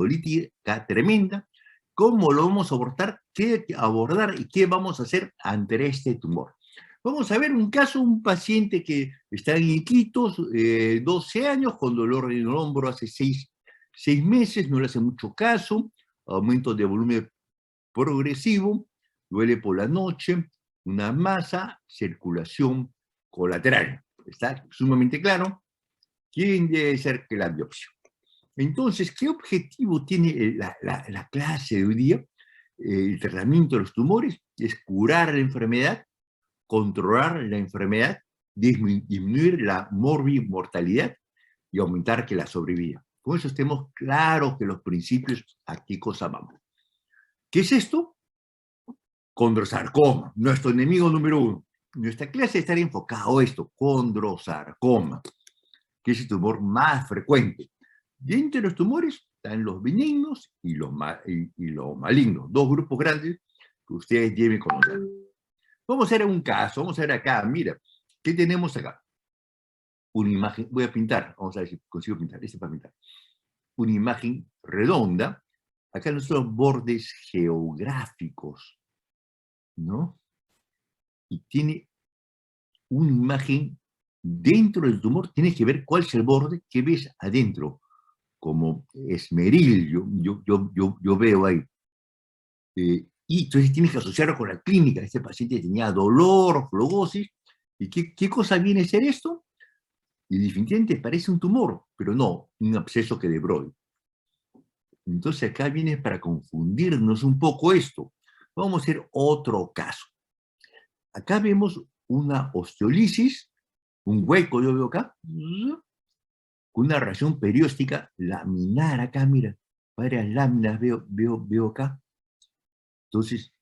política tremenda. ¿Cómo lo vamos a abordar? ¿Qué abordar y qué vamos a hacer ante este tumor? Vamos a ver un caso, un paciente que está en Iquitos, 12 años, con dolor en el hombro hace 6 meses, no le hace mucho caso, aumento de volumen progresivo, duele por la noche, una masa, circulación colateral. Está sumamente claro. ¿Quién debe ser que la biopsia? Entonces, ¿qué objetivo tiene la clase de hoy día? El tratamiento de los tumores es curar la enfermedad, controlar la enfermedad, disminuir la mortalidad y aumentar que la sobrevida. Con eso estemos claros que los principios a qué cosa vamos. ¿Qué es esto? Condrosarcoma, nuestro enemigo número 1. Nuestra clase estará enfocado a esto, condrosarcoma, que es el tumor más frecuente. Y entre los tumores están los benignos y los malignos, dos grupos grandes que ustedes deben conocer. Vamos a hacer un caso, vamos a ver acá, mira, ¿qué tenemos acá? Una imagen, voy a pintar, vamos a ver si consigo pintar, este para pintar. Una imagen redonda, acá nuestros bordes geográficos, ¿no? Y tiene una imagen dentro del tumor, tienes que ver cuál es el borde que ves adentro, como esmeril, yo veo ahí. Y entonces tienes que asociarlo con la clínica. Este paciente tenía dolor, flebosis. ¿Y qué cosa viene a ser esto? Y definitivamente parece un tumor, pero no, un absceso que de Brody. Entonces acá viene para confundirnos un poco esto. Vamos a hacer otro caso. Acá vemos una osteolisis, un hueco yo veo acá, con una reacción perióstica laminar acá, mira, varias láminas veo acá. Entonces,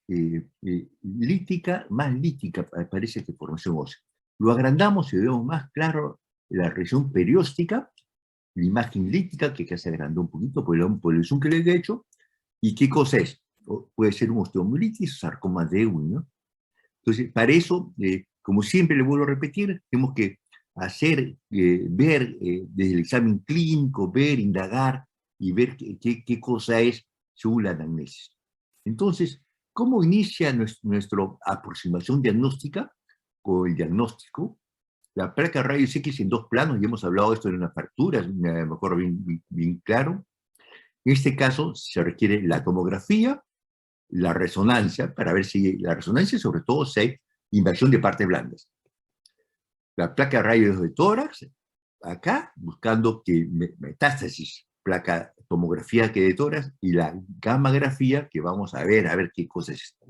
lítica, más lítica parece que formación ósea. Lo agrandamos y vemos más claro la región perióstica, la imagen lítica, que se agrandó un poquito por el zoom que le he hecho. ¿Y qué cosa es? Puede ser un osteomielitis o sarcoma de Ewing, ¿no? Entonces, para eso, como siempre le vuelvo a repetir, tenemos que hacer, ver desde el examen clínico, ver, indagar y ver qué cosa es según la anamnesis. Entonces, ¿cómo inicia nuestra aproximación diagnóstica? Con el diagnóstico, la placa rayos X en 2 planos, ya hemos hablado de esto en unas fracturas, me acuerdo bien claro. En este caso se requiere la tomografía, la resonancia, para ver si la resonancia, sobre todo, si hay invasión de partes blandas. La placa de rayos de tórax, acá, buscando que metástasis, placa tomografía que de tórax, y la gammagrafía, que vamos a ver qué cosa es esto.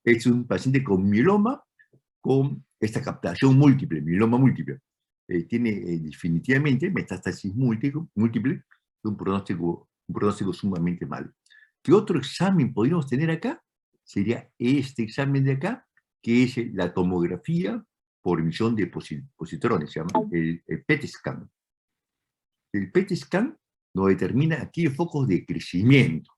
Es un paciente con mieloma, con esta captación múltiple, mieloma múltiple. Tiene definitivamente metástasis múltiple, un pronóstico sumamente malo. ¿Qué otro examen podríamos tener acá? Sería este examen de acá, que es la tomografía por emisión de positrones, se llama el PET scan. El PET scan nos determina aquí focos de crecimiento.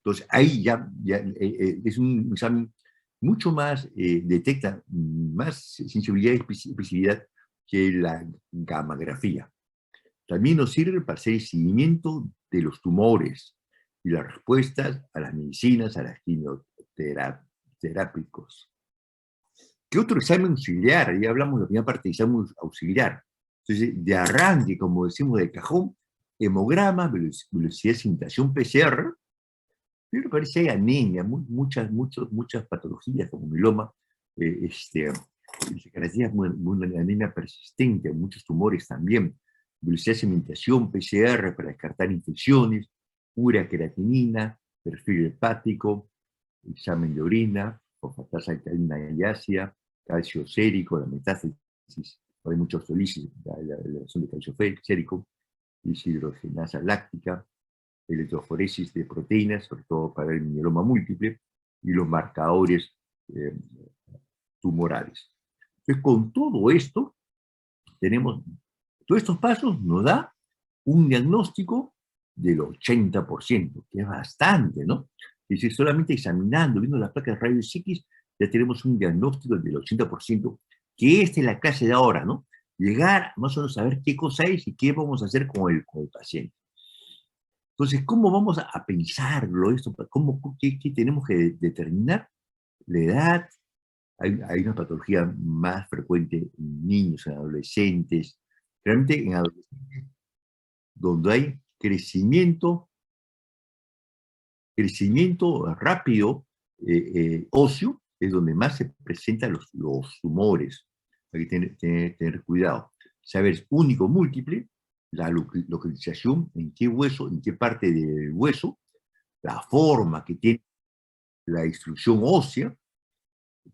Entonces, ahí ya es un examen mucho más, detecta más sensibilidad y especificidad que la gammagrafía. También nos sirve para hacer el seguimiento de los tumores y las respuestas a las medicinas, a las quimioterápicos. ¿Qué otro examen auxiliar? Ya hablamos de la primera parte de examen auxiliar. Entonces, de arranque, como decimos de cajón, hemograma, velocidad de simulación PCR, pero parece que hay anemia, muchas patologías como mieloma, se caracteriza una anemia persistente, muchos tumores también, velocidad de segmentación, PCR para descartar infecciones, urea creatinina, perfil hepático, examen de orina, fosfatasa alcalina y ácida, calcio sérico, la metástasis, hay mucha osteolisis, la elevación de calcio sérico, deshidrogenasa láctica, electroforesis de proteínas, sobre todo para el mieloma múltiple, y los marcadores tumorales. Entonces, con todo esto, todos estos pasos nos da un diagnóstico del 80%, que es bastante, ¿no? Es decir, solamente examinando, viendo las placas de rayos X, ya tenemos un diagnóstico del 80%, que esta es la clase de ahora, ¿no? Llegar más o menos a saber qué cosa es y qué vamos a hacer con el paciente. Entonces, ¿cómo vamos a pensarlo esto? ¿Qué tenemos que determinar? La edad, hay una patología más frecuente en niños, en adolescentes, realmente en adolescentes, donde hay crecimiento rápido, óseo, es donde más se presentan los tumores. Hay que tener cuidado. Saber único, múltiple, la localización, en qué hueso, en qué parte del hueso, la forma que tiene la distribución ósea,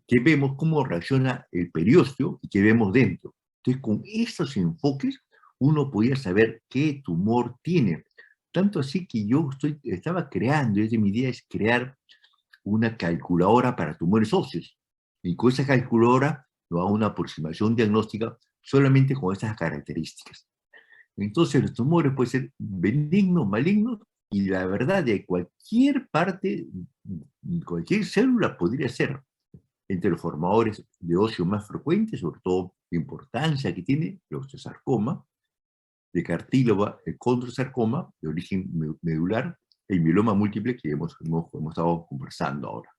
que vemos cómo reacciona el periósteo y que vemos dentro. Entonces, con estos enfoques, uno podía saber qué tumor tiene. Tanto así que yo estaba creando, mi idea es crear una calculadora para tumores óseos. Y con esa calculadora lo hago una aproximación diagnóstica solamente con estas características. Entonces los tumores pueden ser benignos, malignos, y la verdad de cualquier parte, cualquier célula podría ser. Entre los formadores de óseo más frecuentes, sobre todo la importancia que tiene el osteosarcoma, de cartílago, el condrosarcoma, de origen medular, el mieloma múltiple que hemos estado conversando ahora.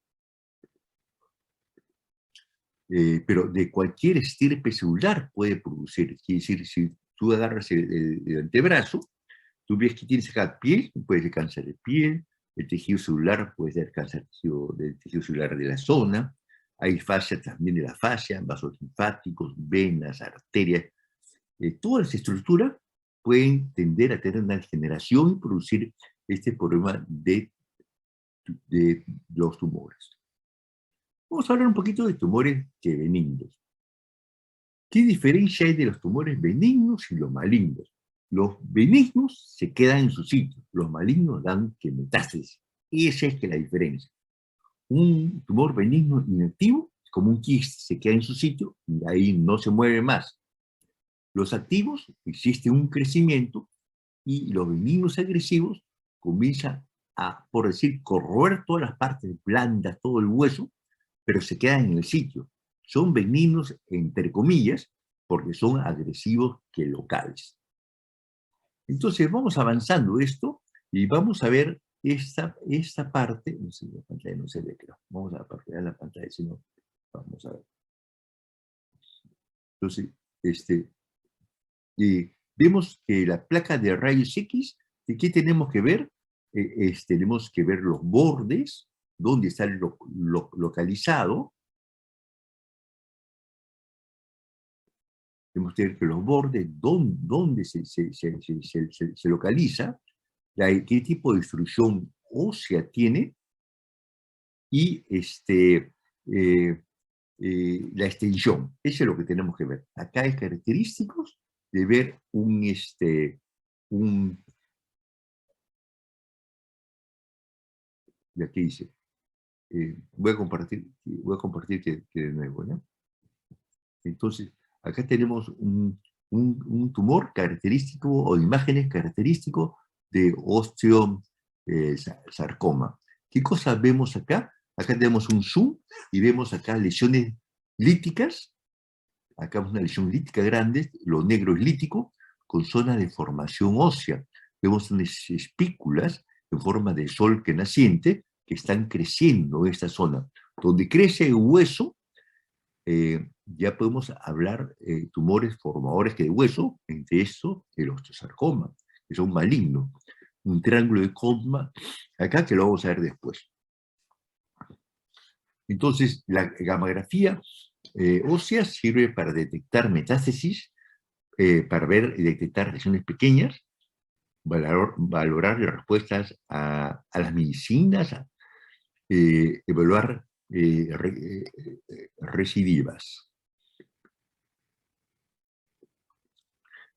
Pero de cualquier estirpe celular puede producir. Quiere decir, si tú agarras el antebrazo, tú ves que tienes acá piel, puede ser cáncer de piel, el tejido celular puede ser cáncer del tejido celular de la zona, hay fascia también de la fascia, vasos linfáticos, venas, arterias. Todas las estructuras pueden tender a tener una degeneración y producir este problema de los tumores. Vamos a hablar un poquito de tumores benignos. ¿Qué diferencia hay de los tumores benignos y los malignos? Los benignos se quedan en su sitio, los malignos dan metástasis. Esa es la diferencia. Un tumor benigno inactivo, como un quiste, se queda en su sitio y ahí no se mueve más. Los activos, existe un crecimiento y los benignos agresivos comienzan a, por decir, corroer todas las partes blandas, todo el hueso, pero se quedan en el sitio. Son benignos, entre comillas, porque son agresivos que locales. Entonces vamos avanzando esto y vamos a ver esta parte, no sé, la pantalla no se ve, creo. Vamos a partir la pantalla, si no, vamos a ver. Entonces, vemos que la placa de rayos X, ¿qué tenemos que ver? Tenemos que ver los bordes, dónde está localizado. Tenemos que ver que los bordes, dónde se localiza, qué tipo de distribución ósea tiene, y la extensión. Eso es lo que tenemos que ver. Acá hay característicos de ver y aquí dice, voy a compartir de nuevo, ¿no? Entonces, acá tenemos un tumor característico o imágenes característicos de osteosarcoma. ¿Qué cosas vemos acá? Acá tenemos un zoom y vemos acá lesiones líticas. Acá vemos una lesión lítica grande, lo negro es lítico, con zonas de formación ósea. Vemos unas espículas en forma de sol que naciente que están creciendo en esta zona. Donde crece el hueso, ya podemos hablar tumores formadores de hueso, entre eso el osteosarcoma, que son malignos. Un triángulo de Kohlmann, acá que lo vamos a ver después. Entonces, la gammagrafía ósea sirve para detectar metástasis, para ver y detectar lesiones pequeñas, valorar las respuestas a las medicinas, evaluar recidivas.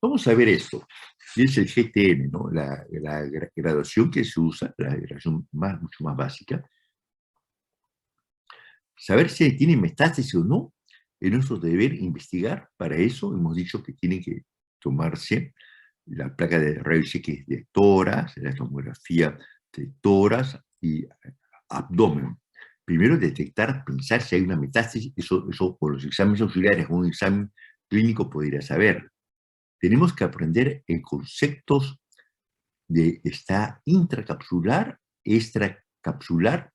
Vamos a ver esto. Es el GTM, ¿no? La graduación que se usa, la graduación mucho más básica. Saber si tiene metástasis o no es nuestro deber investigar. Para eso hemos dicho que tiene que tomarse la placa de rayos X de tórax, la tomografía de tórax y abdomen. Primero detectar, pensar si hay una metástasis, eso por los exámenes auxiliares, un examen clínico podría saber. Tenemos que aprender en conceptos está intracapsular, extracapsular,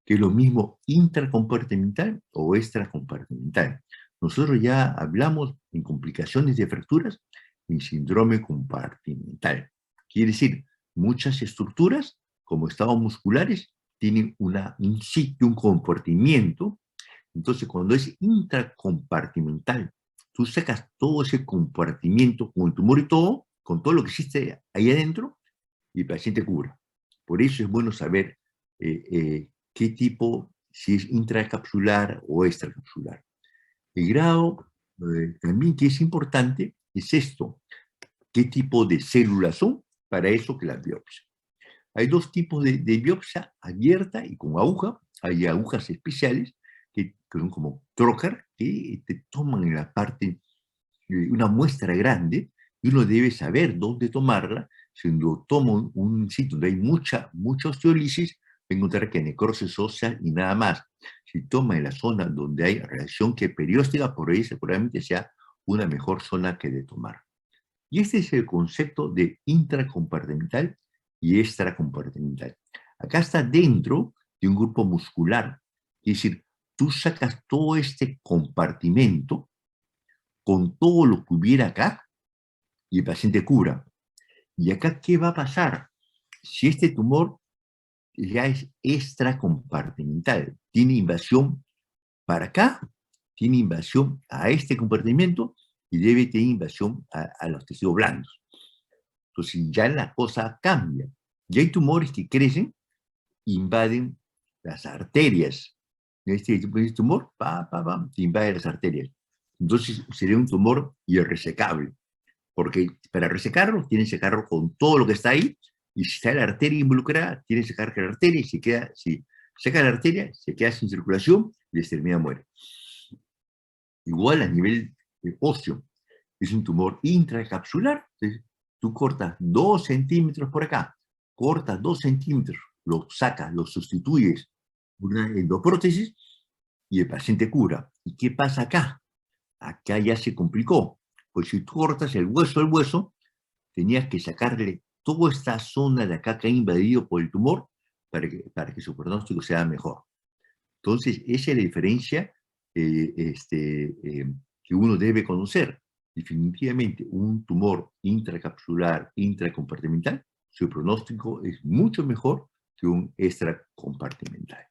que es lo mismo intracompartimental o extracompartimental. Nosotros ya hablamos en complicaciones de fracturas en síndrome compartimental. Quiere decir, muchas estructuras, como estados musculares, tienen un sitio, un compartimiento. Entonces, cuando es intracompartimental, tú sacas todo ese compartimiento con el tumor y todo, con todo lo que existe ahí adentro, y el paciente cura. Por eso es bueno saber qué tipo, si es intracapsular o extracapsular. El grado también que es importante es esto, qué tipo de células son, para eso que las biopsia. Hay dos tipos de biopsia, abierta y con aguja. Hay agujas especiales que son como trocar, que te toman en la parte, una muestra grande, y uno debe saber dónde tomarla. Si uno toma un sitio donde hay mucha osteolisis, va a encontrar que hay necrosis ósea y nada más. Si toma en la zona donde hay reacción que perióstica, por ahí seguramente sea una mejor zona que de tomar. Y este es el concepto de intracompartimental y extracompartimental. Acá está dentro de un grupo muscular. Es decir, tú sacas todo este compartimento con todo lo que hubiera acá y el paciente cura. ¿Y acá qué va a pasar? Si este tumor ya es extracompartimental, tiene invasión para acá, tiene invasión a este compartimento y debe tener invasión a los tejidos blandos. Entonces ya la cosa cambia. Y hay tumores que crecen, invaden las arterias. Este tumor, invade las arterias. Entonces sería un tumor irresecable, porque para resecarlo, tienen que secarlo con todo lo que está ahí, y si está la arteria involucrada, tienen que secar la arteria, y si seca la arteria, se queda sin circulación, y la extremidad muere. Igual a nivel óseo, es un tumor intracapsular, entonces tú cortas 2 centímetros por acá, cortas 2 centímetros, lo sacas, lo sustituyes por una endoprótesis y el paciente cura. ¿Y qué pasa acá? Acá ya se complicó, pues si tú cortas el hueso al hueso, tenías que sacarle toda esta zona de acá que ha invadido por el tumor para que su pronóstico sea mejor. Entonces, esa es la diferencia que uno debe conocer. Definitivamente, un tumor intracapsular, intracompartimental, su pronóstico es mucho mejor que un extracompartimental.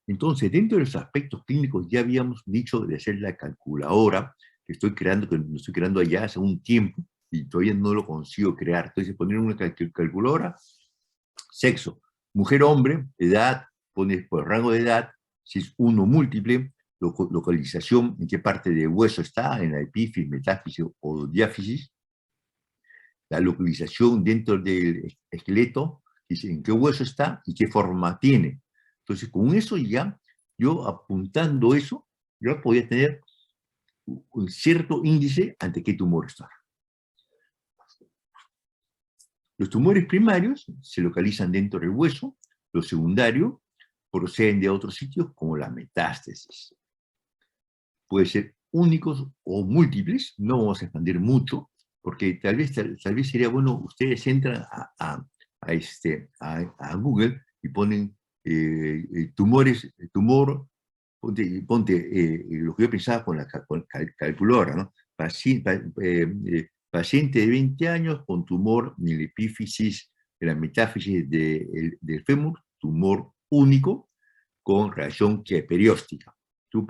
Entonces, dentro de los aspectos clínicos, ya habíamos dicho de hacer la calculadora, que lo estoy creando allá hace un tiempo, y todavía no lo consigo crear. Entonces, poner una calculadora, sexo, mujer, hombre, edad, pones por rango de edad, si es uno múltiple, localización, en qué parte del hueso está, en la epífisis, metáfisis o diáfisis, la localización dentro del esqueleto, en qué hueso está y qué forma tiene. Entonces, con eso ya, yo apuntando eso, yo podía tener un cierto índice ante qué tumor está. Los tumores primarios se localizan dentro del hueso, los secundarios proceden de otros sitios como la metástasis. Puede ser únicos o múltiples, no vamos a expandir mucho, porque tal vez sería bueno, ustedes entran a Google y ponen tumor, ponte lo que yo pensaba con la calculadora, ¿no? Paciente de 20 años con tumor en la epífisis, en la metáfisis del fémur, tumor único con reacción perióstica. Tú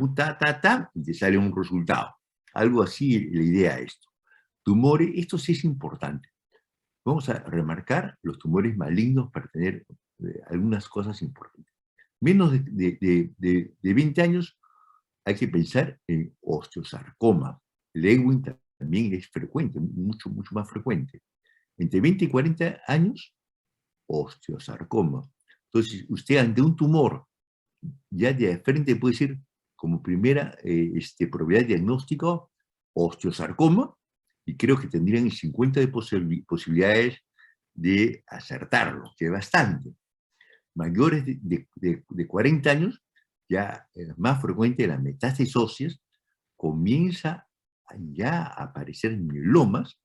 y te sale un resultado. Algo así, la idea es esto. Tumores, esto sí es importante. Vamos a remarcar los tumores malignos para tener algunas cosas importantes. Menos de 20 años hay que pensar en osteosarcoma. El Ewing también es frecuente, mucho más frecuente. Entre 20 y 40 años, osteosarcoma. Entonces, usted ante un tumor ya de frente puede decir como primera probabilidad de diagnóstico osteosarcoma, y creo que tendrían el 50 de posibilidades de acertarlo, que es bastante. Mayores de 40 años, ya es más frecuente la metástasis óseas, comienza ya a aparecer mielomas,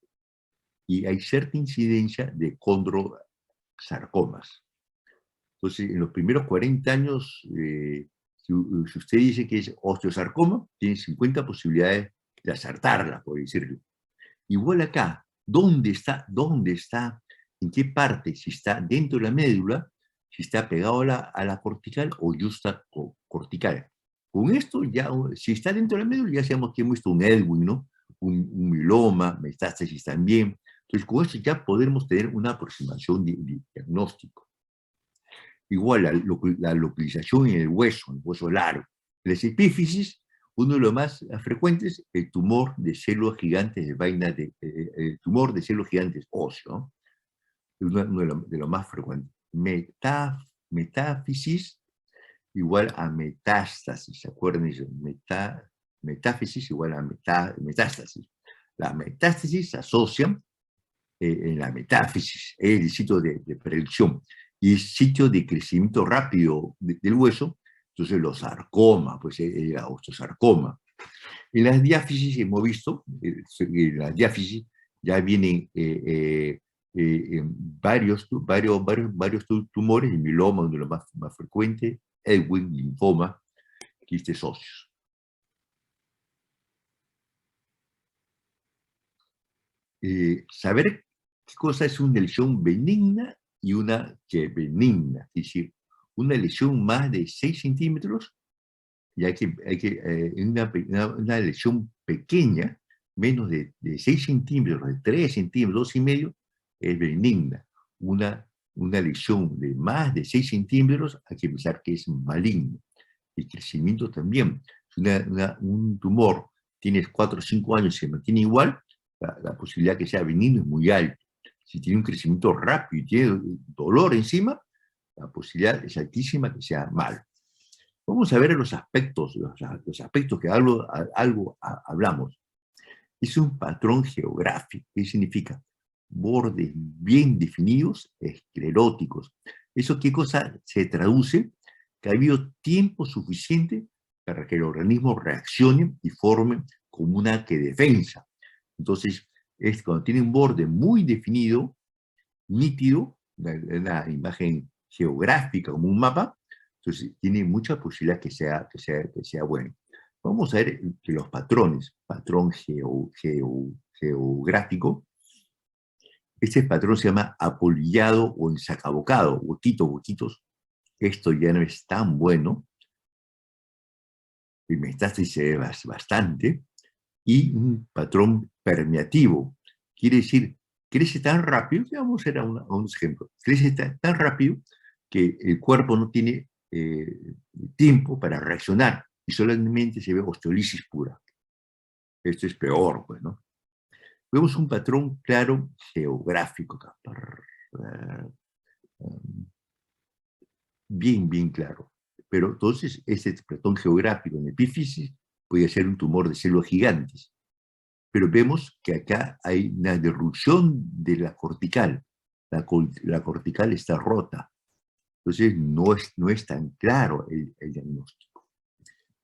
y hay cierta incidencia de condrosarcomas. Entonces, en los primeros 40 años, si usted dice que es osteosarcoma, tiene 50 posibilidades de acertarla, por decirlo. Igual acá, ¿dónde está? ¿Dónde está? ¿En qué parte? Si está dentro de la médula, si está pegado a la cortical o justa cortical. Con esto, ya, si está dentro de la médula, ya sabemos que hemos visto un Ewing, ¿no? Un mieloma, metástasis también. Entonces, con esto ya podemos tener una aproximación de diagnóstico. Igual la localización en el hueso largo. Las epífisis, uno de los más frecuentes, el tumor de células gigantes de vaina el tumor de células gigantes óseo, ¿no? Uno de los más frecuentes. Metáfisis igual a metástasis, ¿se acuerdan? Metáfisis igual a metástasis. La metástasis se asocia en la metáfisis, es el sitio de predicción y el sitio de crecimiento rápido del hueso. Entonces los sarcomas, pues el osteosarcoma. En las diáfisis hemos visto, en las diáfisis ya vienen varios tumores, el mieloma, uno de los más frecuentes, Ewing, linfoma, quistes óseos. Saber qué cosa es una lesión benigna y una que benigna, es decir, una lesión más de 6 centímetros, y una lesión pequeña, menos de 6 centímetros, de 3 centímetros, 2,5, es benigna. Una lesión de más de 6 centímetros, hay que pensar que es maligno. El crecimiento también. Si un tumor tienes 4 o 5 años y se mantiene igual, la posibilidad que sea benigno es muy alta. Si tiene un crecimiento rápido y tiene dolor encima, la posibilidad es altísima que sea malo. Vamos a ver los aspectos que hablamos. Es un patrón geográfico. ¿Qué significa? Bordes bien definidos, escleróticos. ¿Eso qué cosa se traduce? Que ha habido tiempo suficiente para que el organismo reaccione y forme como una defensa. Entonces, cuando tiene un borde muy definido, nítido, una imagen geográfica como un mapa, entonces tiene mucha posibilidad que sea bueno. Vamos a ver que los patrones, patrón geográfico, este patrón se llama apolillado o ensacabocado, huequitos. Esto ya no es tan bueno, el metástasis se ve bastante, y un patrón permeativo, quiere decir, crece tan rápido, vamos a ver a un ejemplo, crece tan rápido que el cuerpo no tiene tiempo para reaccionar y solamente se ve osteolisis pura. Esto es peor, pues, ¿no? Vemos un patrón claro geográfico acá. Bien claro. Pero entonces, este patrón geográfico en epífisis puede ser un tumor de células gigantes. Pero vemos que acá hay una derrupción de la cortical. La cortical está rota. Entonces, no es tan claro el diagnóstico.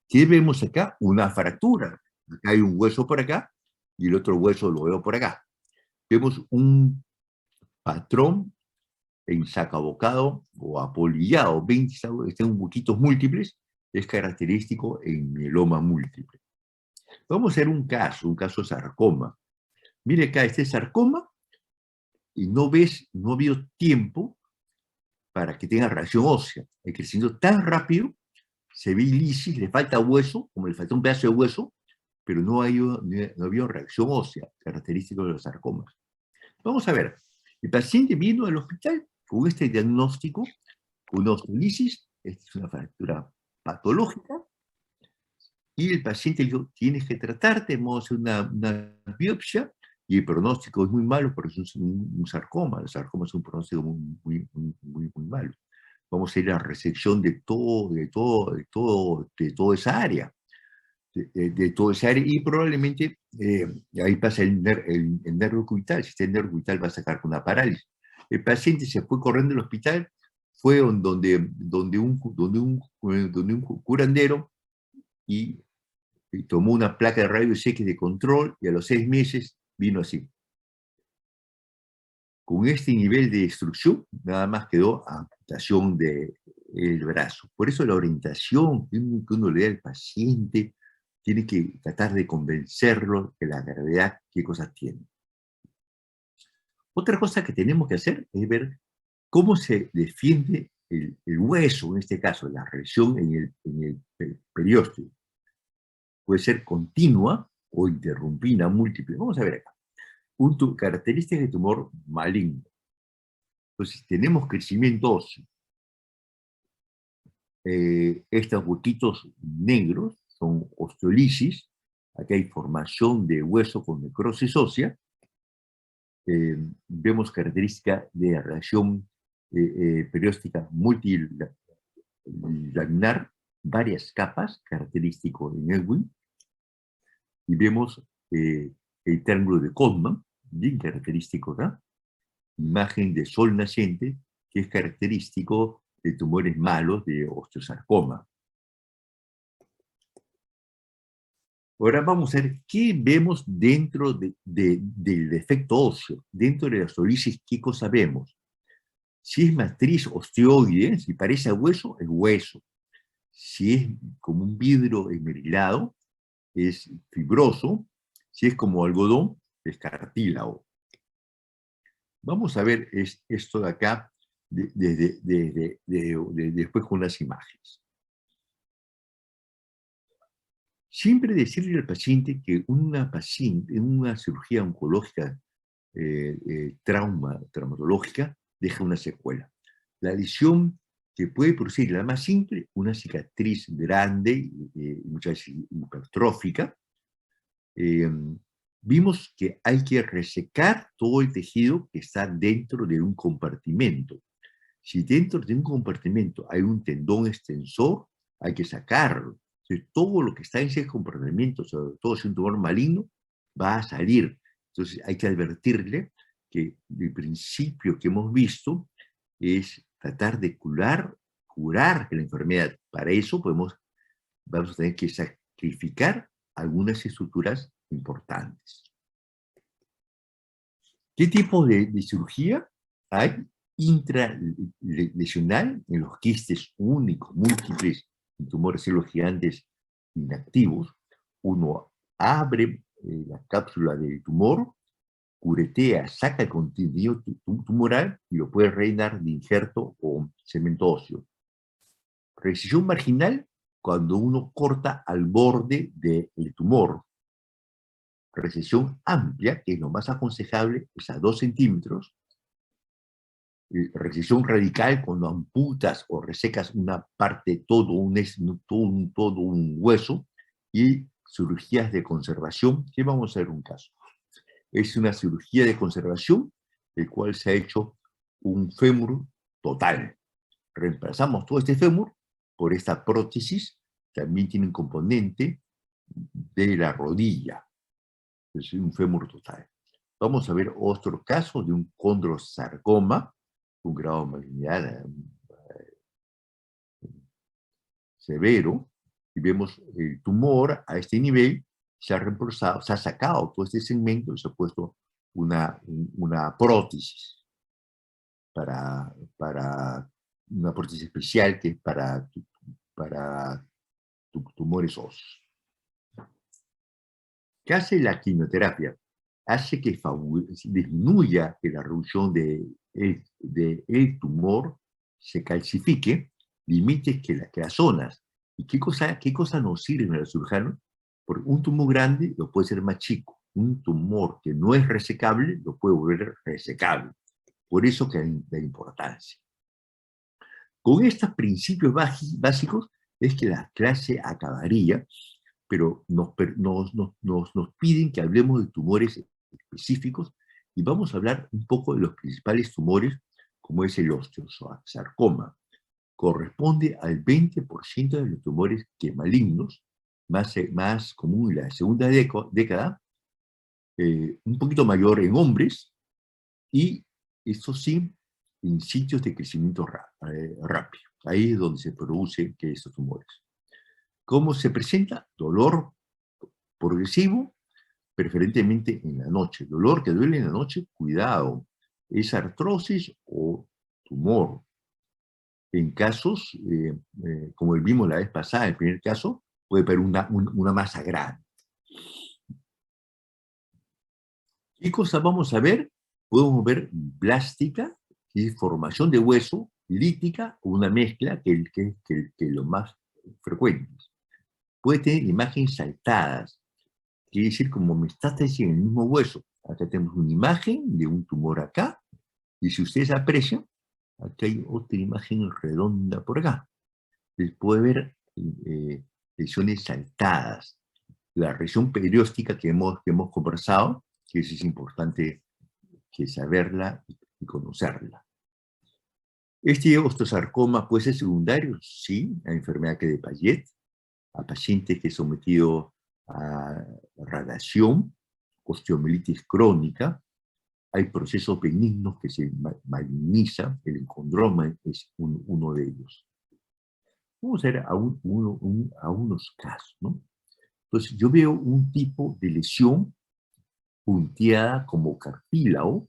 ¿Qué vemos acá? Una fractura. Acá hay un hueso por acá y el otro hueso lo veo por acá. Vemos un patrón ensacabocado o apolillado, están huequitos múltiples, es característico en mieloma múltiple. Vamos a ver un caso sarcoma. Mire acá, este sarcoma, y no ha habido tiempo para que tenga reacción ósea. El crecimiento tan rápido, se ve lisis, le falta hueso, como le falta un pedazo de hueso, pero no ha habido reacción ósea, característico de los sarcomas. Vamos a ver, el paciente vino al hospital con este diagnóstico, una osteolisis, esta es una fractura patológica, y el paciente le dijo, tienes que tratarte, vamos a hacer una biopsia, y el pronóstico es muy malo porque es un sarcoma. El sarcoma es un pronóstico muy malo. Vamos a ir a resección de toda esa área. De toda esa área, y probablemente ahí pasa el nervio cubital. Si está el nervio cubital va a sacar una parálisis. El paciente se fue corriendo al hospital, fue donde un curandero y tomó una placa de rayos X de control, y a los 6 meses vino así. Con este nivel de destrucción, nada más quedó amputación del brazo. Por eso la orientación que uno le da al paciente tiene que tratar de convencerlo de la gravedad, qué cosas tiene. Otra cosa que tenemos que hacer es ver cómo se defiende el hueso, en este caso, la lesión en el periósteo. Puede ser continua o interrumpida, múltiple. Vamos a ver acá. Características de tumor maligno. Entonces, tenemos crecimiento óseo. Estos huequitos negros son osteolisis. Aquí hay formación de hueso con necrosis ósea. Vemos características de reacción perióstica multilaminar, varias capas, característico en Ewing. Y vemos el triángulo de Goldman, bien característico acá. Imagen de sol naciente, que es característico de tumores malos de osteosarcoma. Ahora vamos a ver qué vemos dentro del defecto óseo. Dentro de la osteolisis, ¿qué cosa vemos? Si es matriz osteoide, si parece a hueso, es hueso. Si es como un vidrio esmerilado, es fibroso. Si es como algodón, es cartílago. Vamos a ver esto de acá después con las imágenes. Siempre decirle al paciente que en una cirugía oncológica traumatológica deja una secuela. La lesión que puede producir, la más simple, una cicatriz grande, muchas veces hipertrófica. Vimos que hay que resecar todo el tejido que está dentro de un compartimento. Si dentro de un compartimento hay un tendón extensor, hay que sacarlo. Entonces, todo lo que está en ese compartimento, sobre todo si es un tumor maligno, va a salir. Entonces hay que advertirle que el principio que hemos visto es tratar de curar la enfermedad. Para eso vamos a tener que sacrificar algunas estructuras importantes. ¿Qué tipo de cirugía hay? Intralesional, en los quistes únicos, múltiples, en tumores celos gigantes inactivos. Uno abre la cápsula del tumor, curetea, saca el contenido tumoral y lo puede rellenar de injerto o cemento óseo. Resección marginal, cuando uno corta al borde del tumor. Resección amplia, que es lo más aconsejable, es a 2 centímetros. Resección radical, cuando amputas o resecas una parte, todo un hueso. Y cirugías de conservación, que vamos a ver un caso. Es una cirugía de conservación, el cual se ha hecho un fémur total. Reemplazamos todo este fémur por esta prótesis, también tiene un componente de la rodilla. Es un fémur total. Vamos a ver otro caso de un condrosarcoma, un grado de malignidad severo, y vemos el tumor a este nivel, se ha reemplazado, se ha sacado todo este segmento y se ha puesto una prótesis para una prótesis especial que es para tumores óseos. ¿Qué hace la quimioterapia? Hace que disminuya que la reducción del tumor se calcifique, limite que las zonas. ¿Y qué cosa nos sirve al cirujano? Porque un tumor grande lo puede ser más chico. Un tumor que no es resecable lo puede volver resecable. Por eso que hay la importancia. Con estos principios básicos es que la clase acabaría, pero nos piden que hablemos de tumores específicos y vamos a hablar un poco de los principales tumores, como es el osteosarcoma. Corresponde al 20% de los tumores que malignos, más común en la segunda década, un poquito mayor en hombres, y eso sí, en sitios de crecimiento rápido. Ahí es donde se producen estos tumores. ¿Cómo se presenta? Dolor progresivo, preferentemente en la noche. Dolor que duele en la noche, cuidado. es artrosis o tumor. En casos, como vimos la vez pasada, en el primer caso, puede haber una masa grande. ¿Qué cosa vamos a ver? Podemos ver blástica, que es formación de hueso, lítica, o una mezcla, que es lo más frecuente. Puede tener imágenes saltadas, quiere decir como metástasis en el mismo hueso. Acá tenemos una imagen de un tumor acá, y si ustedes aprecian, aquí hay otra imagen redonda por acá. Les puede ver lesiones saltadas. La región perióstica que hemos conversado, que eso es importante que saberla y conocerla. Este osteosarcoma puede ser secundario, sí, a enfermedad que de Payet, a pacientes que son sometidos a radiación, osteomielitis crónica. Hay procesos benignos que se maligniza, el encondroma es uno de ellos. Vamos a ver a unos casos, ¿no? Entonces, yo veo un tipo de lesión punteada como cartílago,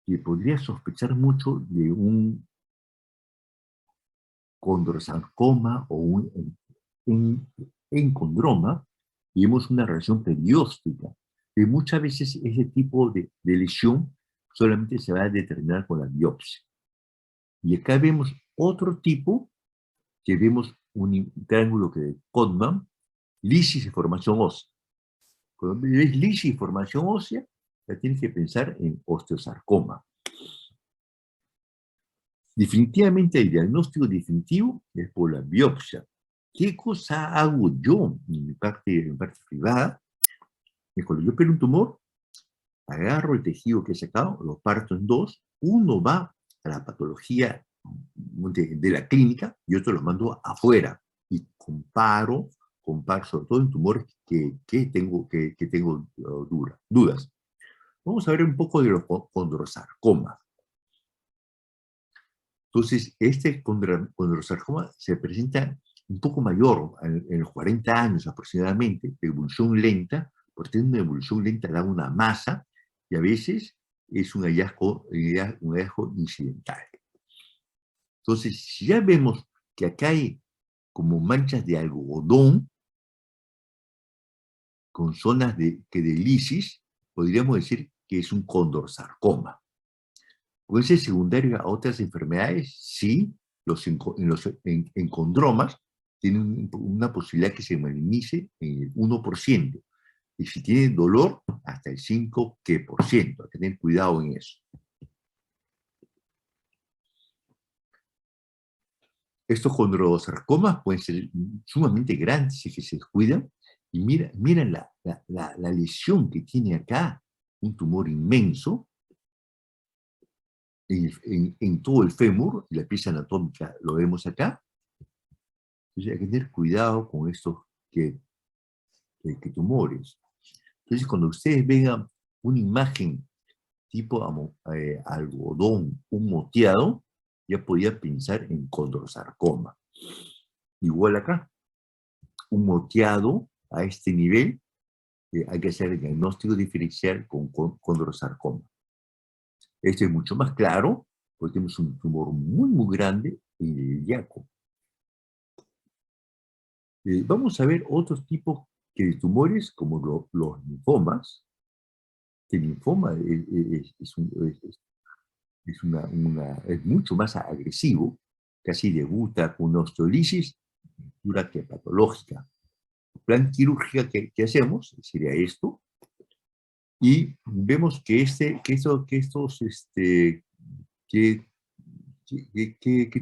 que podría sospechar mucho de un condrosarcoma o un encondroma, y vemos una relación perióstica. Y muchas veces ese tipo de lesión solamente se va a determinar con la biopsia. Y acá vemos otro tipo, que vemos un triángulo que de Codman, lisis y formación ósea. Cuando ves lisis y formación ósea, ya tienes que pensar en osteosarcoma. Definitivamente el diagnóstico definitivo es por la biopsia. ¿Qué cosa hago yo en mi parte privada? Cuando yo pego un tumor, agarro el tejido que he sacado, lo parto en dos, uno va a la patología de la clínica y otro lo mando afuera y comparo sobre todo en tumores que tengo dudas. Vamos a ver un poco de los condrosarcomas. Entonces, este condrosarcoma se presenta un poco mayor, en los 40 años aproximadamente, de evolución lenta, porque tiene una evolución lenta, da una masa, y a veces es un hallazgo incidental. Entonces, si ya vemos que acá hay como manchas de algodón, con zonas de lisis, podríamos decir que es un condrosarcoma. ¿Puede ser secundario a otras enfermedades? Sí, los encondromas tienen una posibilidad que se malignice en el 1%. Y si tienen dolor, hasta el 5%. Hay que tener cuidado en eso. Estos condrosarcomas pueden ser sumamente grandes si se descuidan. Y mira la lesión que tiene acá, un tumor inmenso, en todo el fémur, y la pieza anatómica lo vemos acá. Entonces hay que tener cuidado con estos tumores. Entonces cuando ustedes vean una imagen tipo algodón, un moteado, ya podía pensar en condrosarcoma. Igual acá, un moteado a este nivel, hay que hacer el diagnóstico diferencial con condrosarcoma. Este es mucho más claro, porque tenemos un tumor muy grande en el ilíaco. Vamos a ver otros tipos de tumores, como los linfomas. El linfoma es mucho más agresivo, casi debuta con una osteolisis dura que patológica. El plan quirúrgico que hacemos sería esto, y vemos que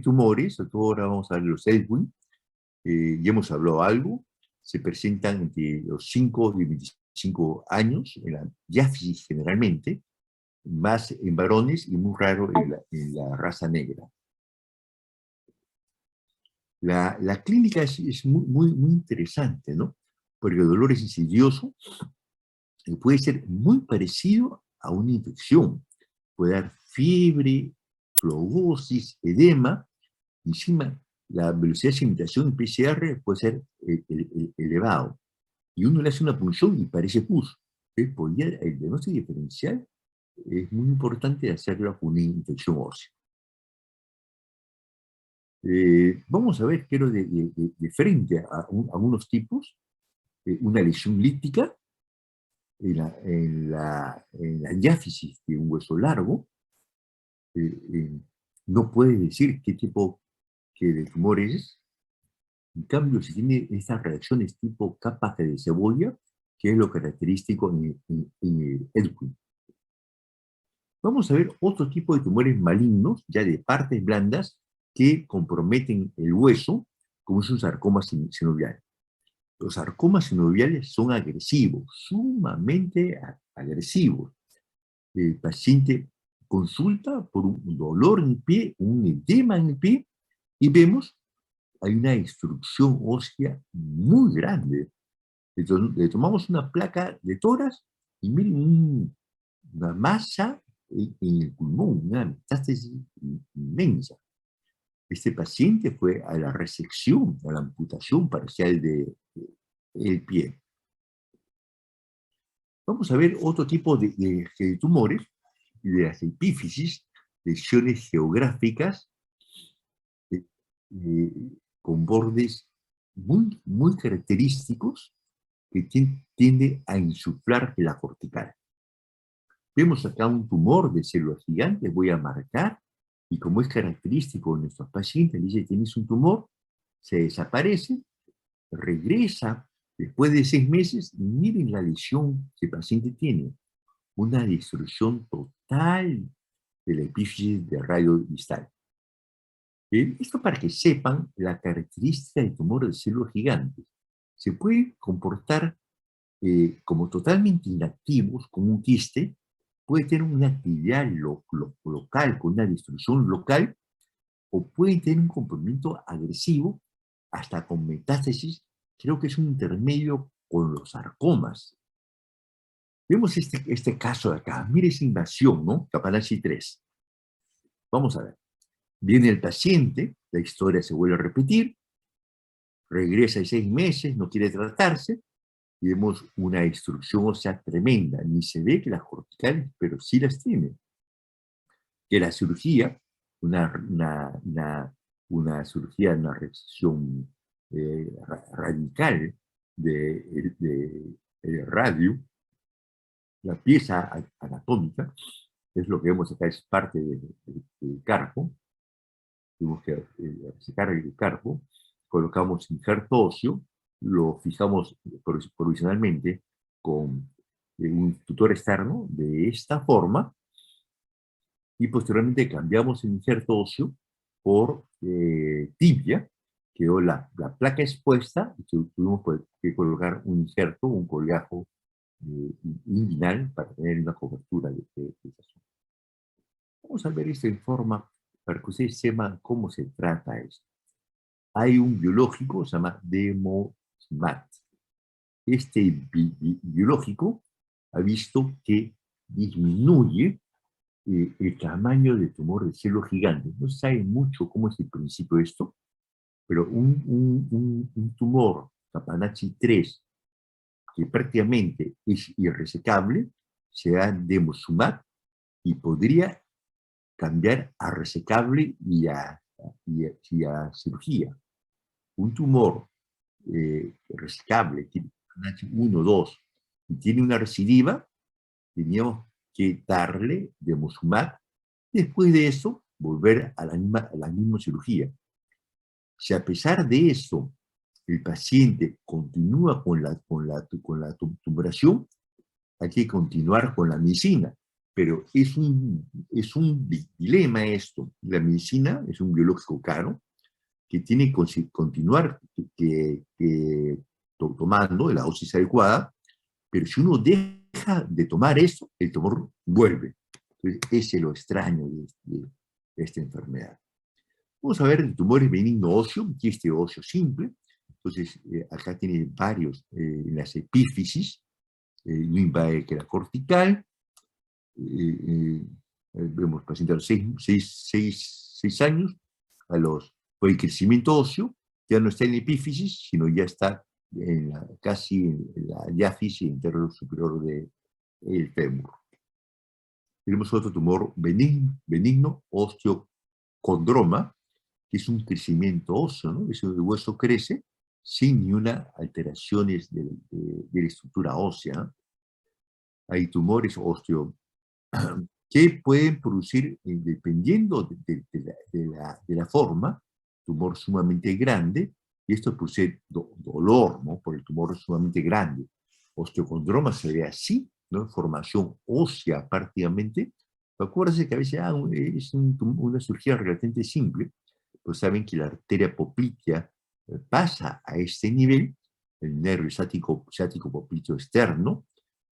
tumores, sobre todo ahora vamos a ver los Ellsbury, ya hemos hablado algo, se presentan entre los 5 y 25 años, en la diáfisis generalmente, más en varones y muy raro en la raza negra. La clínica es muy interesante, ¿no? Porque el dolor es insidioso y puede ser muy parecido a una infección. Puede dar fiebre, flogosis, edema. Encima, la velocidad de segmentación en PCR puede ser elevado. Y uno le hace una punción y parece pus. El diagnóstico diferencial es muy importante hacerlo con una infección ósea. Vamos a ver, quiero de frente a algunos tipos, una lesión lítica en la diáfisis de un hueso largo. No puede decir qué tipo de tumor es. En cambio, si tiene estas reacciones tipo capa de cebolla, que es lo característico en el Edwin. Vamos a ver otro tipo de tumores malignos, ya de partes blandas, que comprometen el hueso, como es un sarcoma sinovial. Los sarcomas sinoviales son agresivos, sumamente agresivos. El paciente consulta por un dolor en el pie, un edema en el pie, y vemos hay una destrucción ósea muy grande. Entonces, le tomamos una placa de tórax y miren una masa en el pulmón, una metástasis inmensa. Este paciente fue a la resección, a la amputación parcial del pie. Vamos a ver otro tipo de tumores, de las epífisis, lesiones geográficas eh, eh, con bordes muy característicos que tiende a insuflar la cortical. Vemos acá un tumor de células gigantes, voy a marcar, y como es característico de nuestros pacientes, dice, tienes un tumor, se desaparece, regresa después de 6 meses, y miren la lesión que el paciente tiene, una destrucción total de la epífisis de radio distal. Esto para que sepan la característica del tumor de células gigantes. Se puede comportar como totalmente inactivos, como un quiste, puede tener una actividad local, con una destrucción local, o puede tener un comportamiento agresivo, hasta con metástasis. Creo que es un intermedio con los sarcomas. Vemos este caso de acá. Mire esa invasión, ¿no? Kaposi 3. Vamos a ver. Viene el paciente, la historia se vuelve a repetir, regresa en 6 meses, no quiere tratarse, y vemos una destrucción ósea tremenda. Ni se ve que las corticales, pero sí las tiene. Que la cirugía, una cirugía, una resección radical de radio, la pieza anatómica, es lo que vemos acá, es parte del carpo. Tenemos que resecar el carpo, colocamos injerto óseo, lo fijamos provisionalmente con un tutor externo de esta forma, y posteriormente cambiamos el injerto óseo por tibia, quedó la placa expuesta, y tuvimos que colocar un injerto, un colgajo inguinal para tener una cobertura de esa zona. Vamos a ver esto en forma para que ustedes sepan cómo se trata esto. Hay un biológico, se llama Demomat. Este biológico ha visto que disminuye el tamaño del tumor de células gigantes. No se sabe mucho cómo es el principio de esto, pero un tumor Kaposi 3 que prácticamente es irresecable, se da demosumat y podría cambiar a resecable y a cirugía. Un tumor resecable, tiene Kaposi 1, 2, y tiene una recidiva, teníamos que darle demosumat. Después de eso, volver a la misma cirugía. Si a pesar de eso el paciente continúa con la tumoración, hay que continuar con la medicina. Pero es un dilema esto. La medicina es un biológico caro que tiene que continuar tomando la dosis adecuada, pero si uno deja de tomar eso, el tumor vuelve. Entonces, ese es lo extraño de esta enfermedad. Vamos a ver tumores benigno óseo, quiste óseo simple. Entonces, acá tiene varios en las epífisis, no invade que la cortical. Vemos pacientes a los 6 años, por el crecimiento óseo, ya no está en epífisis, sino ya está casi en la diáfisis interno superior del fémur. Tenemos otro tumor benigno osteocondroma, que es un crecimiento óseo, ¿no? El hueso crece sin ni una alteraciones de la estructura ósea. Hay tumores que pueden producir, dependiendo de la forma, tumor sumamente grande, y esto produce dolor, ¿no? Por el tumor sumamente grande. Osteocondroma se ve así, ¿no? Formación ósea prácticamente. Acuérdense que a veces es una cirugía relativamente simple, pues saben que la arteria poplitea pasa a este nivel, el nervio ciático popliteo externo,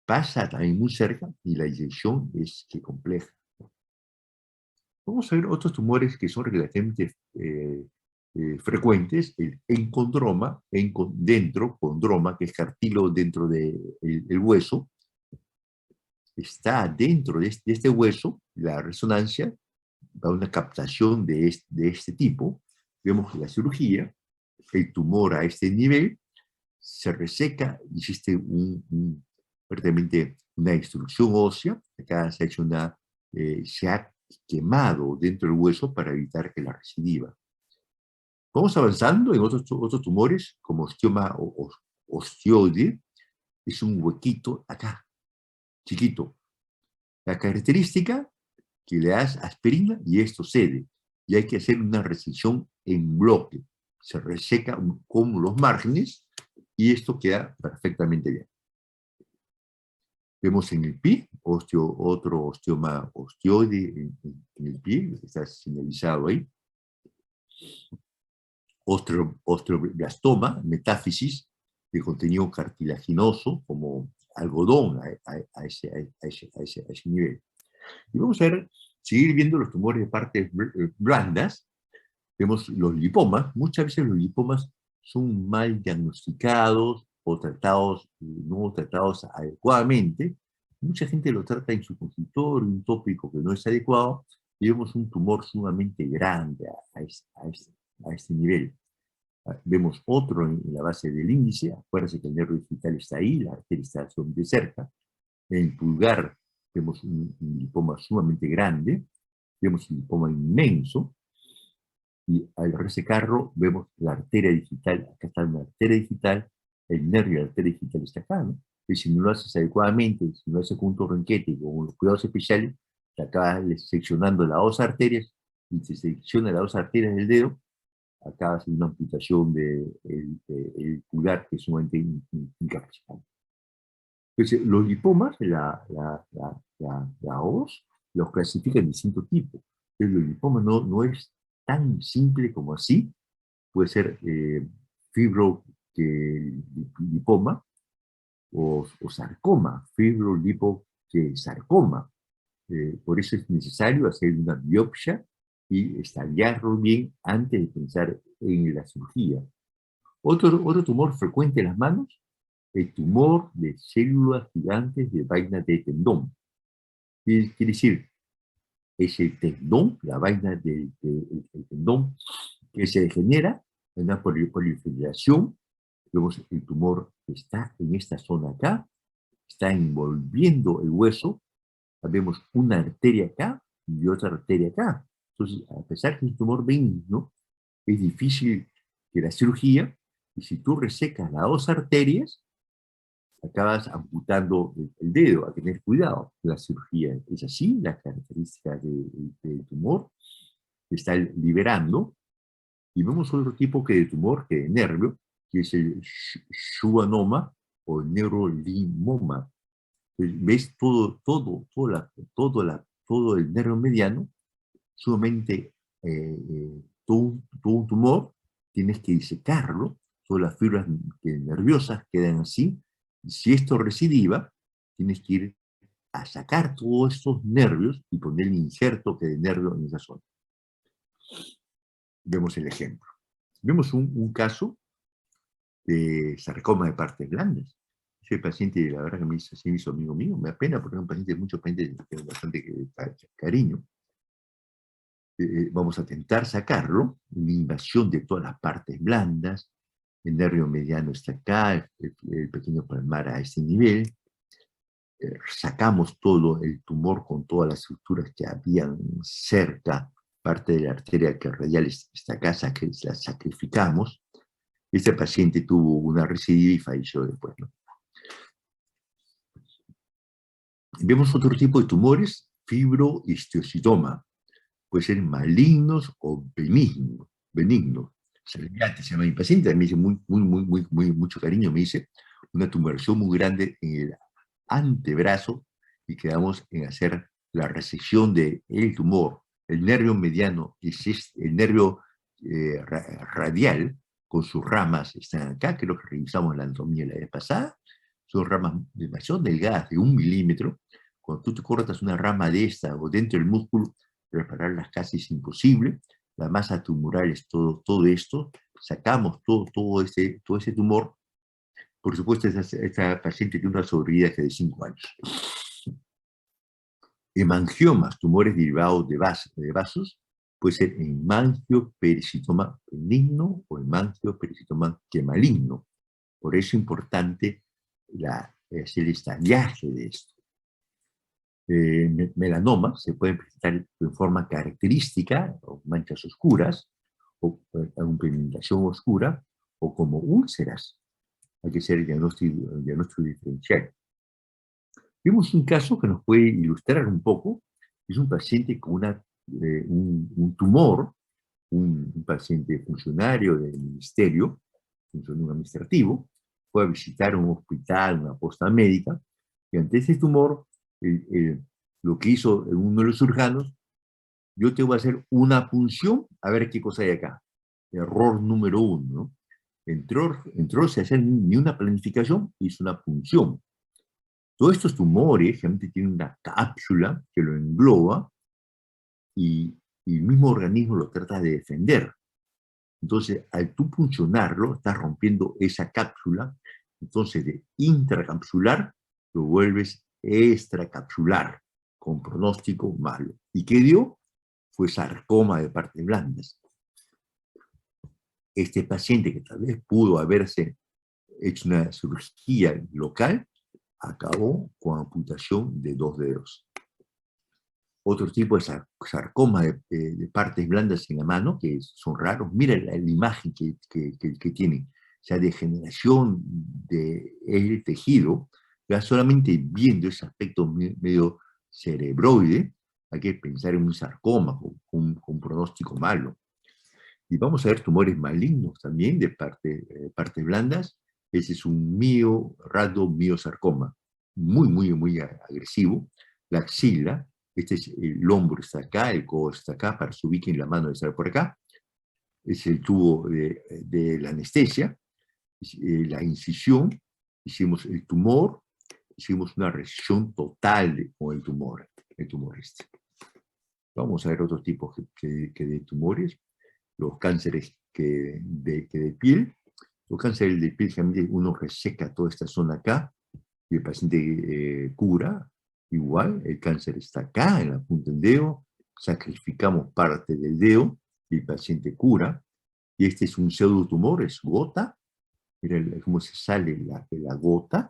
pasa también muy cerca y la inyección es que compleja. Vamos a ver otros tumores que son relativamente frecuentes, el encondroma, condroma, que es cartílago dentro del hueso, está dentro de este hueso, la resonancia, da una captación de este tipo, vemos la cirugía, el tumor a este nivel, se reseca, existe prácticamente una instrucción ósea, acá se ha hecho se ha quemado dentro del hueso para evitar que la recidiva. Vamos avanzando en otros tumores, como osteoma osteoide, es un huequito acá, chiquito. La característica, que le das aspirina y esto cede, y hay que hacer una resección en bloque. Se reseca con los márgenes y esto queda perfectamente bien. Vemos en el pie, otro osteoma osteoide en el pie, está señalizado ahí. Osteoblastoma, metáfisis, de contenido cartilaginoso, como algodón a ese nivel. Y vamos a seguir viendo los tumores de partes blandas. Vemos los lipomas. Muchas veces los lipomas son mal diagnosticados o no tratados adecuadamente. Mucha gente lo trata en su consultorio, un tópico que no es adecuado, y vemos un tumor sumamente grande a este nivel. Vemos otro en la base del índice, acuérdense que el nervio digital está ahí, la arteria está de cerca. En el pulgar vemos un lipoma sumamente grande, vemos un lipoma inmenso, y al resecarlo vemos la arteria digital, acá está una arteria digital, el nervio de la arteria digital está acá, ¿no? Y si no lo haces adecuadamente, si no lo haces con un torniquete, con los cuidados especiales, te acabas seccionando las dos arterias, y se secciona las dos arterias del dedo, acabas en una amputación del pulgar que es sumamente incapacitante. Entonces, los lipomas, la OS, los clasifica en distintos tipos. El lipoma no es tan simple como así. Puede ser fibrolipoma o sarcoma, fibroliposarcoma. Por eso es necesario hacer una biopsia y estallarlo bien antes de pensar en la cirugía. Otro tumor frecuente en las manos, el tumor de células gigantes de vaina de tendón. Quiere decir, es el tendón, la vaina del tendón, que se degenera en una proliferación. Vemos el tumor que está en esta zona acá, está envolviendo el hueso. Vemos una arteria acá y otra arteria acá. Entonces, a pesar que es un tumor benigno, es difícil que la cirugía, y si tú resecas las dos arterias, acabas amputando el dedo, a tener cuidado. La cirugía es así, la característica del tumor se está liberando, y vemos otro tipo de tumor, que de nervio, que es el schwannoma o neurolimoma. Ves todo el nervio mediano, sumamente todo un tumor, tienes que disecarlo, todas las fibras nerviosas quedan así, y si esto recidiva, tienes que ir a sacar todos estos nervios y poner el injerto de nervio en esa zona. Vemos el ejemplo. Vemos un caso de sarcoma de partes blandas. Ese paciente, la verdad que me hizo amigo mío, me da pena porque es un paciente, muchos pacientes que tengo bastante cariño. Vamos a intentar sacarlo, una invasión de todas las partes blandas, el nervio mediano está acá, el pequeño palmar a este nivel, sacamos todo el tumor con todas las estructuras que habían cerca, parte de la arteria que radial está acá, la sacrificamos. Este paciente tuvo una recidiva y falleció después, ¿no? Vemos otro tipo de tumores, fibrohistiocytoma. Puede ser malignos o benignos. Salviati se llama mi paciente, me dice mucho cariño, me dice, una tumoración muy grande en el antebrazo y quedamos en hacer la resección del tumor. El nervio mediano, es el nervio radial, con sus ramas, están acá, creo que revisamos la anatomía la vez pasada, son ramas demasiado delgadas, de 1 milímetro. Cuando tú te cortas una rama de esta o dentro del músculo, repararlas casi es imposible. La masa tumoral es todo esto, sacamos todo ese tumor. Por supuesto, esta paciente tiene una sobrevida de 5 años. Hemangiomas, tumores derivados de vasos, puede ser hemangiopericitoma benigno o hemangiopericitoma que maligno. Por eso es importante hacer el estadiaje de esto. Melanoma se puede presentar en forma característica, o manchas oscuras, o con pigmentación oscura, o como úlceras. Hay que hacer el diagnóstico diferencial. Vimos un caso que nos puede ilustrar un poco. Es un paciente con un tumor, un paciente funcionario del ministerio, funcionario administrativo, fue a visitar un hospital, una posta médica, y ante ese tumor, lo que hizo uno de los cirujanos, yo te voy a hacer una punción, a ver qué cosa hay acá. Error número 1, ¿no? Entró sin hacer ni una planificación, hizo una punción. Todos estos tumores generalmente tienen una cápsula que lo engloba y el mismo organismo lo trata de defender. Entonces, al tú puncionarlo, estás rompiendo esa cápsula, entonces de intracapsular lo vuelves extracapsular, con pronóstico malo. ¿Y qué dio? Fue sarcoma de partes blandas. Este paciente que tal vez pudo haberse hecho una cirugía local, acabó con amputación de 2 dedos. Otro tipo de sarcoma de partes blandas en la mano, que son raros. Mira la imagen que tienen. O sea, degeneración del tejido, ya solamente viendo ese aspecto medio cerebroide, hay que pensar en un sarcoma con pronóstico malo. Y vamos a ver tumores malignos también de partes blandas. Ese es un radomiosarcoma, muy agresivo. La axila, este es el hombro, está acá, el codo está acá, para que se ubiquen la mano de estar por acá. Es el tubo de la anestesia, la incisión, hicimos el tumor, hicimos una resección total con el tumor este. Vamos a ver otros tipos de tumores. Los cánceres de piel. Los cánceres de piel, generalmente uno reseca toda esta zona acá y el paciente cura. Igual, el cáncer está acá, en la punta del dedo, sacrificamos parte del dedo y el paciente cura. Y este es un pseudotumor, es gota. Mira cómo se sale la gota.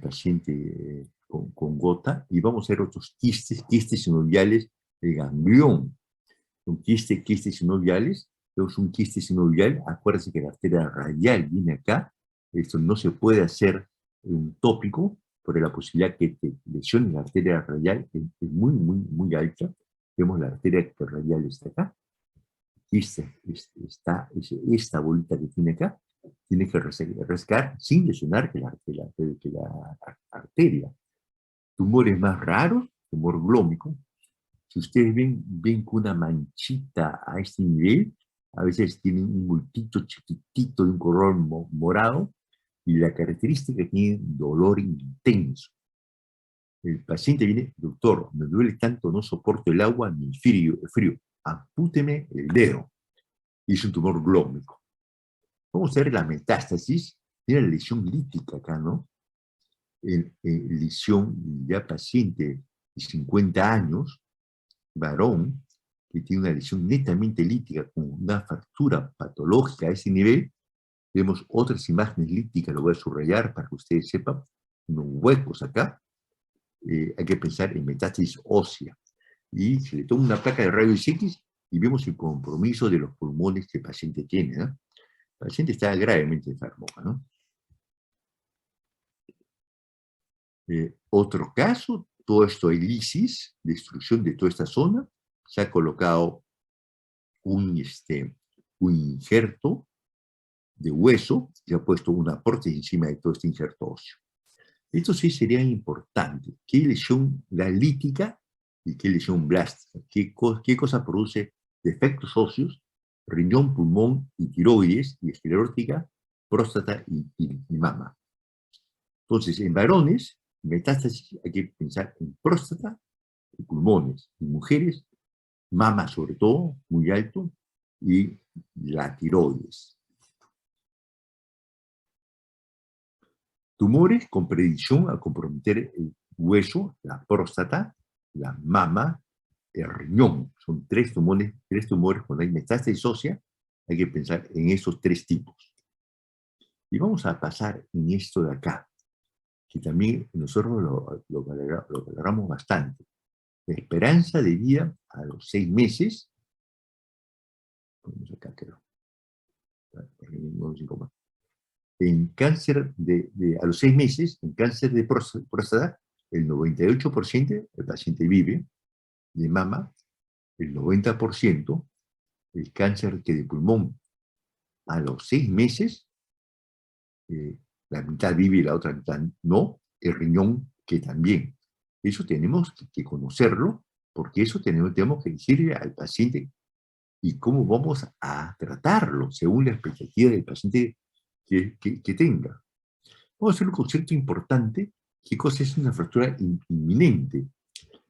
Paciente con gota. Y vamos a ver otros quistes sinoviales de ganglión. Un quistes sinoviales, tenemos un quiste sinovial, acuérdense que la arteria radial viene acá, esto no se puede hacer un tópico, porque la posibilidad que te lesione la arteria radial es muy alta. Vemos la arteria radial está acá, quiste está, esta bolita que tiene acá, tiene que rascar sin lesionar que la arteria. Tumores más raros, tumor glómico. Si ustedes ven con una manchita a este nivel, a veces tienen un bultito chiquitito de un color morado, y la característica es que tiene dolor intenso. El paciente viene, doctor, me duele tanto, no soporto el agua ni el frío, ampúteme el dedo. Y es un tumor glómico. Vamos a ver la metástasis. Tiene la lesión lítica acá, ¿no? Lesión ya paciente de 50 años, varón, que tiene una lesión netamente lítica con una fractura patológica a ese nivel. Vemos otras imágenes líticas, lo voy a subrayar para que ustedes sepan. unos huecos acá, hay que pensar en metástasis ósea. Y se le toma una placa de rayos X y vemos el compromiso de los pulmones que el paciente tiene, ¿no? El paciente está gravemente enfermo, ¿no? Otro caso, todo esto es lisis, destrucción de toda esta zona, se ha colocado un injerto de hueso, se ha puesto una prótesis encima de todo este injerto óseo. Esto sí sería importante. ¿Qué lesión da lítica y qué lesión blástica? ¿Qué cosa produce defectos óseos? Riñón, pulmón y tiroides y esclerótica, próstata y mama. Entonces, en varones, metástasis hay que pensar en próstata y pulmones. En mujeres, mama sobre todo, muy alto, y la tiroides. Tumores con predicción a comprometer el hueso, la próstata, la mama, el riñón. Son tres tumores cuando hay metástasis ósea, hay que pensar en esos tres tipos. Y vamos a pasar en esto de acá, que también nosotros lo valoramos bastante. La esperanza de vida a los 6 meses, ponemos acá creo, en cáncer a los 6 meses, en cáncer de próstata, el 98% del paciente vive, de mama, el 90%, el cáncer que de pulmón a los 6 meses, la mitad vive y la otra mitad no, el riñón que también. Eso tenemos que conocerlo, porque eso tenemos que decirle al paciente y cómo vamos a tratarlo según la expectativa del paciente que tenga. Vamos a hacer un concepto importante. ¿Qué cosa es una fractura inminente?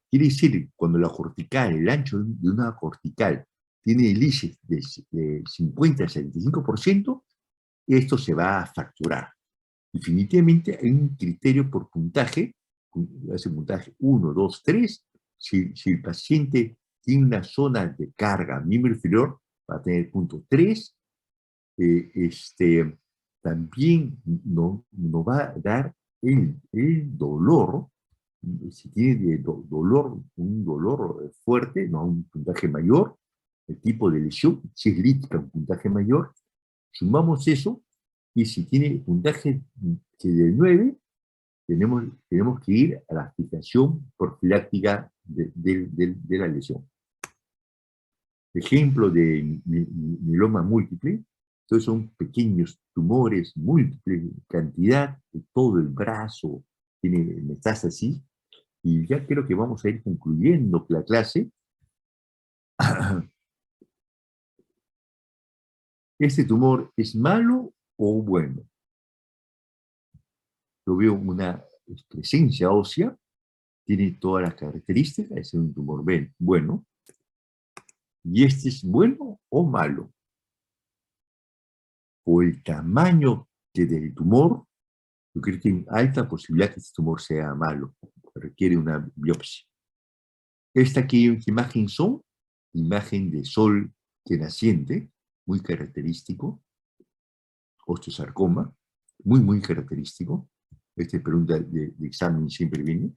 Quiere decir, cuando la cortical, el ancho de una cortical tiene lisis de 50 a 75%, esto se va a fracturar. Definitivamente hay un criterio por puntaje, hace puntaje 1, 2, 3. Si el paciente tiene una zona de carga miembro inferior, va a tener punto 3. También no va a dar el dolor. Si tiene un dolor fuerte, no un puntaje mayor, el tipo de lesión, si es lítica, un puntaje mayor, sumamos eso, y si tiene puntaje de 9, tenemos que ir a la aplicación profiláctica de la lesión. Ejemplo de mieloma múltiple, entonces son pequeños tumores, múltiples, cantidad, de todo el brazo tiene metástasis, y ya creo que vamos a ir concluyendo la clase. ¿Este tumor es malo o bueno? Yo veo una presencia ósea, tiene todas las características, es un tumor bueno. ¿Y este es bueno o malo? Por el tamaño del tumor, yo creo que hay alta posibilidad que este tumor sea malo, requiere una biopsia. Esta ¿qué imagen son? Imagen de sol que naciente, muy característico, osteosarcoma, muy característico. Esta pregunta de examen siempre viene.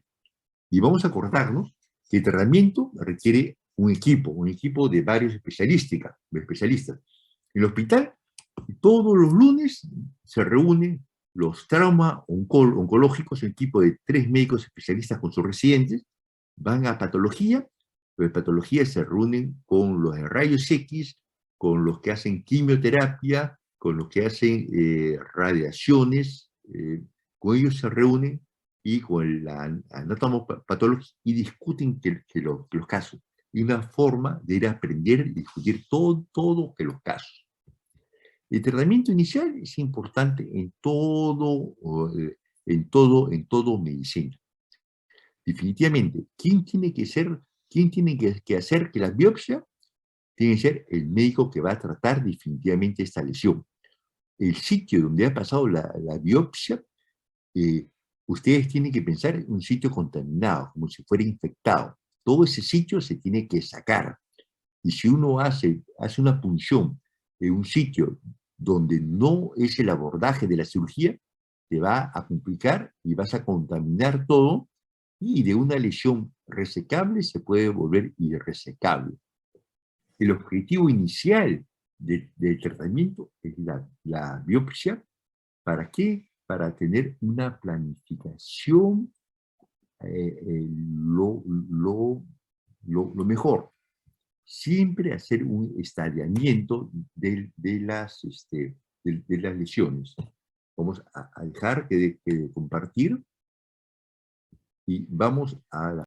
Y vamos a acordarnos que el tratamiento requiere un equipo de varios especialistas. En el hospital, todos los lunes se reúnen los traumas oncológicos, un equipo de 3 médicos especialistas con sus residentes, van a patología, los de patología se reúnen con los de rayos X, con los que hacen quimioterapia, con los que hacen radiaciones, con ellos se reúnen y con la anatomopatología y discuten los casos. Y una forma de ir a aprender y discutir todo los casos. El tratamiento inicial es importante en todo medicina. Definitivamente, ¿quién tiene que hacer que la biopsia? Tiene que ser el médico que va a tratar definitivamente esta lesión. El sitio donde ha pasado la biopsia, ustedes tienen que pensar en un sitio contaminado, como si fuera infectado. Todo ese sitio se tiene que sacar. Y si uno hace una punción en un sitio donde no es el abordaje de la cirugía, te va a complicar y vas a contaminar todo, y de una lesión resecable se puede volver irresecable. El objetivo inicial del tratamiento es la biopsia. ¿Para qué? Para tener una planificación lo mejor. Siempre hacer un estadiamiento de las lesiones. Vamos a dejar de compartir y vamos a la